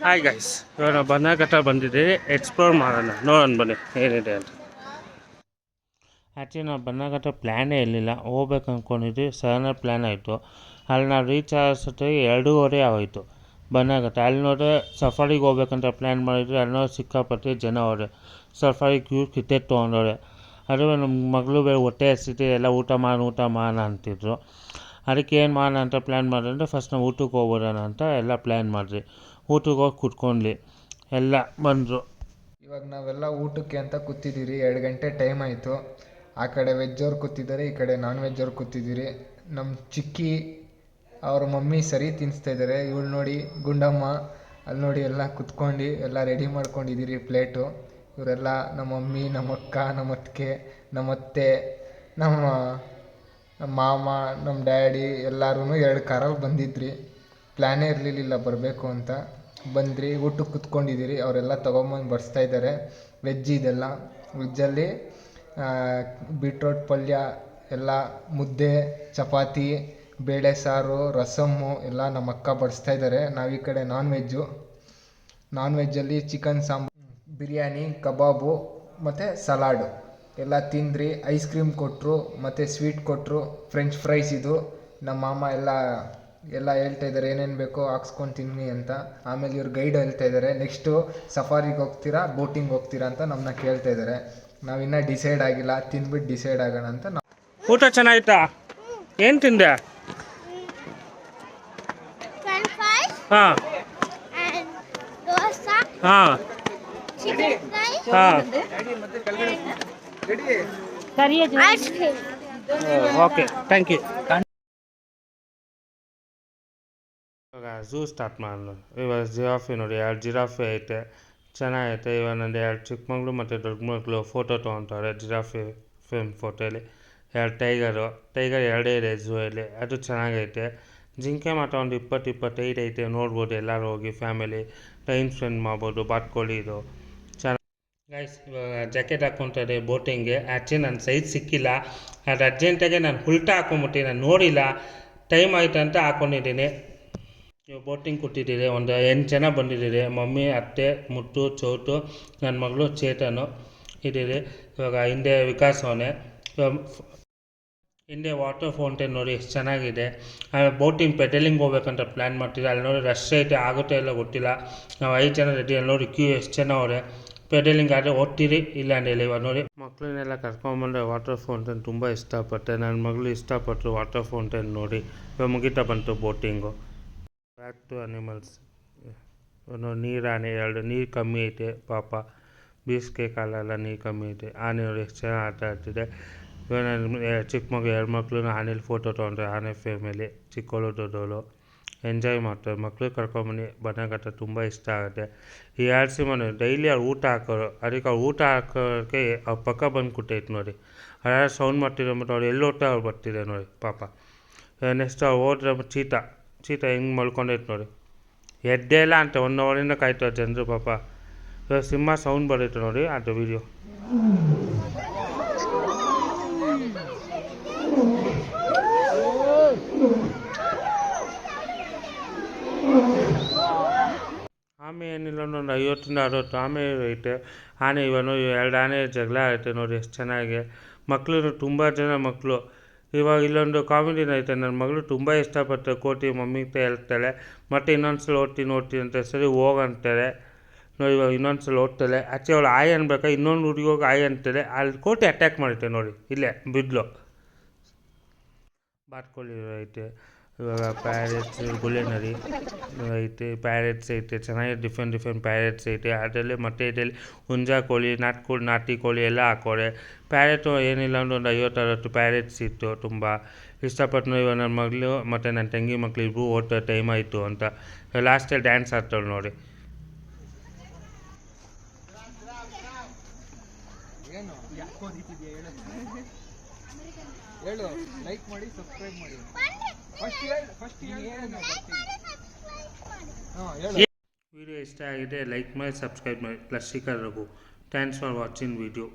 Hi guys, ಇವಾಗ ನಾವು ಬನ್ನಘಟ್ಟ ಬಂದಿದ್ದೀವಿ. ಎಕ್ಸ್ಪ್ಲೋರ್ ಮಾಡೋಣ, ನೋಡೋಣ ಬನ್ನಿ ಏನಿದೆ ಅಂತ. ಆ್ಯಕ್ಚುಲಿ ನಾವು ಬನ್ನಘಟ್ಟ ಪ್ಲ್ಯಾನೇ ಇರಲಿಲ್ಲ, ಹೋಗ್ಬೇಕು ಅಂದ್ಕೊಂಡಿದ್ವಿ. ಸಡನ್ನಾಗಿ ಪ್ಲ್ಯಾನ್ ಆಯಿತು. ಅಲ್ಲಿ ನಾವು ರೀಚ್ ಆಗೋಷ್ಟೊತ್ತಿಗೆ 2:30 ಆಗೋಯಿತು. ಬನ್ನಘಟ್ಟ ಅಲ್ಲಿ ನೋಡಿದ್ರೆ ಸಫಾರಿಗೆ ಹೋಗ್ಬೇಕಂತ ಪ್ಲ್ಯಾನ್ ಮಾಡಿದ್ವಿ. ಅಲ್ಲಿ ನೋಡಿ ಸಿಕ್ಕಾಪಟ್ಟೆ ಜನ ಅವರೇ. ಸಫಾರಿ ಕ್ಯೂ ಟಿಕೆಟ್ ತೊಗೊಂಡವ್ರೆ. ಅದು ನಮ್ಮ ಮಗಳು ಬೇರೆ ಹೊಟ್ಟೆ ಹಸಿತಿ, ಎಲ್ಲ ಊಟ ಮಾಡೋಣ ಅಂತಿದ್ರು. ಅದಕ್ಕೆ ಏನು ಮಾಡೋಣ ಅಂತ ಪ್ಲ್ಯಾನ್ ಮಾಡಿದ್ರೆ ಫಸ್ಟ್ ನಾವು ಊಟಕ್ಕೆ ಹೋಗ್ಬೋಣ ಅಂತ ಎಲ್ಲ ಪ್ಲ್ಯಾನ್ ಮಾಡಿದ್ವಿ. ಊಟಕ್ಕೆ ಹೋಗಿ ಕುತ್ಕೊಂಡ್ವಿ, ಎಲ್ಲ ಬಂದರು. ಇವಾಗ ನಾವೆಲ್ಲ ಊಟಕ್ಕೆ ಅಂತ ಕೂತಿದ್ದೀರಿ. 2 ಗಂಟೆ ಟೈಮ್ ಆಯಿತು. ಆ ಕಡೆ ವೆಜ್ಜವ್ರು ಕೂತಿದ್ದಾರೆ, ಈ ಕಡೆ ನಾನ್ ವೆಜ್ಜವ್ರು ಕೂತಿದ್ದೀರಿ. ನಮ್ಮ ಚಿಕ್ಕಿ ಅವ್ರ ಮಮ್ಮಿ ಸರಿ ತಿನ್ನಿಸ್ತಾ ಇದ್ದಾರೆ. ಇವಳು ನೋಡಿ ಗುಂಡಮ್ಮ, ಅಲ್ಲಿ ನೋಡಿ ಎಲ್ಲ ಕುತ್ಕೊಂಡು ಎಲ್ಲ ರೆಡಿ ಮಾಡ್ಕೊಂಡಿದ್ದೀರಿ ಪ್ಲೇಟು. ಇವರೆಲ್ಲ ನಮ್ಮ ಮಮ್ಮಿ, ನಮ್ಮ ಅಕ್ಕ, ನಮ್ಮ ಅತ್ತಿಗೆ, ನಮ್ಮ ಅತ್ತೆ, ನಮ್ಮ ಮಾಮ, ನಮ್ಮ ಡ್ಯಾಡಿ ಎಲ್ಲರೂ 2 ಕಾರಲ್ಲಿ ಬಂದಿದ್ರಿ. ಪ್ಲ್ಯಾನೇ ಇರಲಿಲ್ಲ ಬರಬೇಕು ಅಂತ. ಬಂದ್ರಿ, ಊಟಕ್ಕೆ ಕುತ್ಕೊಂಡಿದ್ದೀರಿ. ಅವರೆಲ್ಲ ತೊಗೊಂಬಂದು ಬಡಿಸ್ತಾ ಇದ್ದಾರೆ. ವೆಜ್ ಇದೆಲ್ಲ. ವೆಜ್ಜಲ್ಲಿ ಬೀಟ್ರೋಟ್ ಪಲ್ಯ ಎಲ್ಲ, ಮುದ್ದೆ, ಚಪಾತಿ, ಬೇಳೆ ಸಾರು, ರಸಮ್ಮು ಎಲ್ಲ ನಮ್ಮ ಅಕ್ಕ ಬಡಿಸ್ತಾ ಇದ್ದಾರೆ. ನಾವು ಈ ಕಡೆ ನಾನ್ ವೆಜ್ಜಲ್ಲಿ ಚಿಕನ್ ಸಾಂಬಾರು, ಬಿರಿಯಾನಿ, ಕಬಾಬು ಮತ್ತು ಸಲಾಡು ಎಲ್ಲ ತಿಂದ್ರಿ. ಐಸ್ ಕ್ರೀಮ್ ಕೊಟ್ಟರು ಮತ್ತು ಸ್ವೀಟ್ ಕೊಟ್ಟರು, ಫ್ರೆಂಚ್ ಫ್ರೈಸ್ ಇದು. ನಮ್ಮ ಮಾಮ ಎಲ್ಲ ಹೇಳ್ತಾ ಇದ್ದಾರೆ ಏನೇನು ಬೇಕೋ ಹಾಕ್ಸ್ಕೊಂಡು ತಿನ್ನಿ ಅಂತ. ಆಮೇಲೆ ಇವ್ರು ಗೈಡ್ ಹೇಳ್ತಾ ಇದ್ದಾರೆ ನೆಕ್ಸ್ಟು ಸಫಾರಿಗೆ ಹೋಗ್ತೀರಾ, ಬೋಟಿಂಗ್ ಹೋಗ್ತೀರಾ ಅಂತ ನಮ್ಮನ್ನ ಕೇಳ್ತಾ ಇದ್ದಾರೆ. ನಾವಿನ್ನೂ ಡಿಸೈಡ್ ಆಗಿಲ್ಲ, ತಿಂದ್ಬಿಟ್ಟು ಡಿಸೈಡ್ ಆಗೋಣ ಅಂತ ನಾವು. ಊಟ ಚೆನ್ನಾಗಿತ್ತಾ? ಏನು ತಿಂದೆ? ಹಾಂ ಹಾಂ ಹಾಂ ಓಕೆ, ಥ್ಯಾಂಕ್ ಯು. ಇವಾಗ ಝೂ ಸ್ಟಾರ್ಟ್ ಮಾಡೋಣ. ಇವಾಗ ಜಿರಾಫೆ ನೋಡಿ, 2 ಜಿರಾಫೆ ಐತೆ, ಚೆನ್ನಾಗೈತೆ. ಇವಾಗ ನಂದು 2 ಚಿಕ್ಕ ಮಗಳು ಮತ್ತು ದೊಡ್ಡ ಮಗಳು ಫೋಟೋ ತೊಗೊತಾರೆ ಜಿರಾಫೆ ಫಿಲ್ಮ್ ಫೋಟೋಲಿ. 2 ಟೈಗರ್ 2 ಇದೆ ಝೂಯಲ್ಲಿ, ಅದು ಚೆನ್ನಾಗೈತೆ. ಜಿಂಕೆ ಮಾತ್ರ ಒಂದು 20-25 ಐತೆ, ನೋಡ್ಬೋದು. ಎಲ್ಲರೂ ಹೋಗಿ ಫ್ಯಾಮಿಲಿ ಟೈಮ್ ಸ್ಪೆಂಡ್ ಮಾಡ್ಬೋದು. ಬಾತ್ಕೋಳಿ ಇದು ಚೆನ್ನಾಗಿ. ಗೈಸ್, ಇವಾಗ ಜಾಕೆಟ್ ಹಾಕ್ಕೊತಾರೆ ಬೋಟಿಂಗ್ಗೆ. ಆ್ಯಕ್ಚುಲಿ ನನ್ನ ಸೈಜ್ ಸಿಕ್ಕಿಲ್ಲ, ಅದು ಅರ್ಜೆಂಟಾಗೆ ನಾನು ಉಲ್ಟಾ ಹಾಕ್ಕೊಂಬಿಟ್ಟು ನಾನು ನೋಡಿಲ್ಲ. ಟೈಮ್ ಆಯ್ತು ಅಂತ ಹಾಕ್ಕೊಂಡಿದ್ದೀನಿ. ಇವಾಗ ಬೋಟಿಂಗ್ ಕೊಟ್ಟಿದ್ದೀರಿ. ಒಂದು 8 ಜನ ಬಂದಿದ್ದೀರಿ. ಮಮ್ಮಿ, ಅತ್ತೆ, ಮುತ್ತು, ಚೌಟು, ನನ್ನ ಮಗಳು ಚೇತನು ಇದ್ದೀರಿ. ಇವಾಗ ಹಿಂದೆ ವಿಕಾಸ್ ಅವನೇ. ಹಿಂದೆ ವಾಟರ್ ಫೌಂಟೇನ್ ನೋಡಿ ಎಷ್ಟು ಚೆನ್ನಾಗಿದೆ. ಬೋಟಿಂಗ್ ಪೆಡಲಿಂಗ್ ಹೋಗ್ಬೇಕಂತ ಪ್ಲ್ಯಾನ್ ಮಾಡ್ತಿದ್ದೆ. ಅಲ್ಲಿ ನೋಡಿ ರಶ್ ಐತೆ, ಆಗುತ್ತೆ ಇಲ್ಲ ಗೊತ್ತಿಲ್ಲ. ನಾವು 5 ಜನ ರೆಡಿ. ಅಲ್ಲಿ ನೋಡಿ ಕ್ಯೂ ಎಷ್ಟು ಜನ ಅವರೇ. ಪೆಡಲಿಂಗ್ ಆದರೆ ಓದ್ತೀರಿ, ಇಲ್ಲ ಅಂದಿಲ್ಲ. ಇವಾಗ ನೋಡಿ ಮಕ್ಕಳನ್ನೆಲ್ಲ ಕರ್ಕೊಂಬಂದ್ರೆ ವಾಟರ್ ಫೌಂಟೇನ್ ತುಂಬ ಇಷ್ಟಪಟ್ಟೆ. ನನ್ನ ಮಗಳು ಇಷ್ಟಪಟ್ಟರು ವಾಟರ್ ಫೌಂಟೇನ್ ನೋಡಿ. ಇವಾಗ ಮುಗಿತಾ ಬಂತು ಬೋಟಿಂಗು. Back to animals. ನೀರಾನೆ 2 ನೀರು ಕಮ್ಮಿ ಐತೆ ಪಾಪ. ಬೇಸಿಗೆ ಕಾಲ ಎಲ್ಲ ನೀರು ಕಮ್ಮಿ ಐತೆ. ಆನೆ ನೋಡಿ ಎಷ್ಟು ಚೆನ್ನಾಗಿ ಆಟ ಆಡ್ತಿದೆ. ಇವಾಗ ನನ್ನ ಚಿಕ್ಕ ಮಗು 2 ಮಕ್ಕಳು ಆನೇಲಿ ಫೋಟೋ ತೊಗೊಂಡ್ರೆ. ಆನೆ ಫ್ಯಾಮಿಲಿ ಚಿಕ್ಕವಳು ದೊಡ್ಡವಳು ಎಂಜಾಯ್ ಮಾಡ್ತಾರೆ. ಮಕ್ಕಳು ಕರ್ಕೊಂಬನ್ನಿ, ಬನ್ನಘಟ್ಟ ತುಂಬ ಇಷ್ಟ ಆಗುತ್ತೆ. ಈ 2 ಸಿಮನು ಡೈಲಿ ಅವ್ರು ಊಟ ಹಾಕೋರು. ಅದಕ್ಕೆ ಅವ್ರು ಊಟ ಹಾಕೋಕ್ಕೆ ಅವ್ರ ಪಕ್ಕ ಬಂದು ಕೂತೈತೆ ನೋಡಿ. ಅವ್ರು ಸೌಂಡ್ ಮಾಡ್ತಿರೋ ಮತ್ತು ಅವ್ರು ಎಲ್ಲಿ ಹೋಗ್ತಾ ಅವ್ರು ಬರ್ತಿದೆ ನೋಡಿ ಪಾಪ. ನೆಕ್ಸ್ಟ್ ಅವ್ರು ಹೋದ್ರೆ ಚೀತಾ ಹೆಂಗೆ ಮಲ್ಕೊಂಡೈತೆ ನೋಡಿ. ಎದ್ದೇ ಇಲ್ಲ ಅಂತ 1 ಅವರಿಂದ ಕಾಯ್ತಾರೆ ಜನರು ಪಾಪ. ಇವಾಗ ಸಿಂಹ ಸೌಂಡ್ ಬರುತ್ತೆ ನೋಡಿ, ಅದು ವೀಡಿಯೋ. ಆಮೆ ಏನಿಲ್ಲ, ಒಂದು 50-60 ಆಮೆ ಐತೆ. ಆನೆ ಇವಾಗ ನೋಡಿ 2 ಆನೆ ಜಗಳ ಐತೆ ನೋಡಿ ಎಷ್ಟು ಚೆನ್ನಾಗಿ. ಮಕ್ಕಳು ತುಂಬ ಜನ ಮಕ್ಕಳು. ಇವಾಗ ಇಲ್ಲೊಂದು ಕಾಮಿಡಿನ ಐತೆ. ನನ್ನ ಮಗಳು ತುಂಬ ಇಷ್ಟಪಡ್ತಾರೆ ಕೋಟಿ. ಮಮ್ಮಿ ಅಂತ ಹೇಳ್ತಾಳೆ. ಮತ್ತು ಇನ್ನೊಂದು ಸಲ ಓಡ್ತೀನಿ ಅಂತ ಸರಿ ಹೋಗಂತಾಳೆ ನೋಡಿ. ಇವಾಗ ಇನ್ನೊಂದು ಸಲ ಓಡ್ತಾಳೆ. ಆಚೆ ಅವಳು ಆಯ್ ಅನ್ಬೇಕಾ, ಇನ್ನೊಂದು ಹುಡುಗೋಗಿ ಆಯ್ ಅಂತಾಳೆ. ಅಲ್ಲಿ ಕೋಟಿ ಅಟ್ಯಾಕ್ ಮಾಡುತ್ತೆ ನೋಡಿ, ಇಲ್ಲೇ ಬಿದ್ಲು. ಬಾತ್ಕೋಳಿ ಐತೆ. ಇವಾಗ ಪ್ಯಾರೆಟ್ಸ್, ಗುಲೆನರಿ ಐತೆ, ಪ್ಯಾರೆಟ್ಸ್ ಐತೆ. ಚೆನ್ನಾಗಿ ಡಿಫ್ರೆಂಟ್ ಪ್ಯಾರೆಟ್ಸ್ ಐತೆ ಅದರಲ್ಲಿ. ಮತ್ತು ಇದರಲ್ಲಿ ಹುಂಜಾ ಕೋಳಿ, ನಾಟಿ ಕೋಳಿ ಎಲ್ಲ ಹಾಕೋರೆ. ಪ್ಯಾರೆಟು ಏನಿಲ್ಲ ಅಂದ್ರೆ ಒಂದು 50-60 ಪ್ಯಾರೆಟ್ಸ್ ಇತ್ತು. ತುಂಬ ಇಷ್ಟಪಟ್ಟು. ಇವಾಗ ನನ್ನ ಮಗಳು ಮತ್ತು ನನ್ನ ತಂಗಿ ಮಕ್ಕಳು ಇಬ್ಬರು ಓದ್ತಾ ಟೈಮ್ ಆಯಿತು ಅಂತ ಲಾಸ್ಟಲ್ಲಿ ಡ್ಯಾನ್ಸ್ ಆಡ್ತಾಳೆ ನೋಡಿ. ಹೇಳು, ಲೈಕ್ ಮಾಡಿ, ಸಬ್ಸ್ಕ್ರೈಬ್ ಮಾಡಿ. ವಿಡಿಯೋ ಇಷ್ಟ ಆಗಿದೆ ಲೈಕ್ ಮಾಡಿ, ಸಬ್ಸ್ಕ್ರೈಬ್ ಮಾಡಿ. ಲಸಿಕಾ Raghu. Thanks for watching video.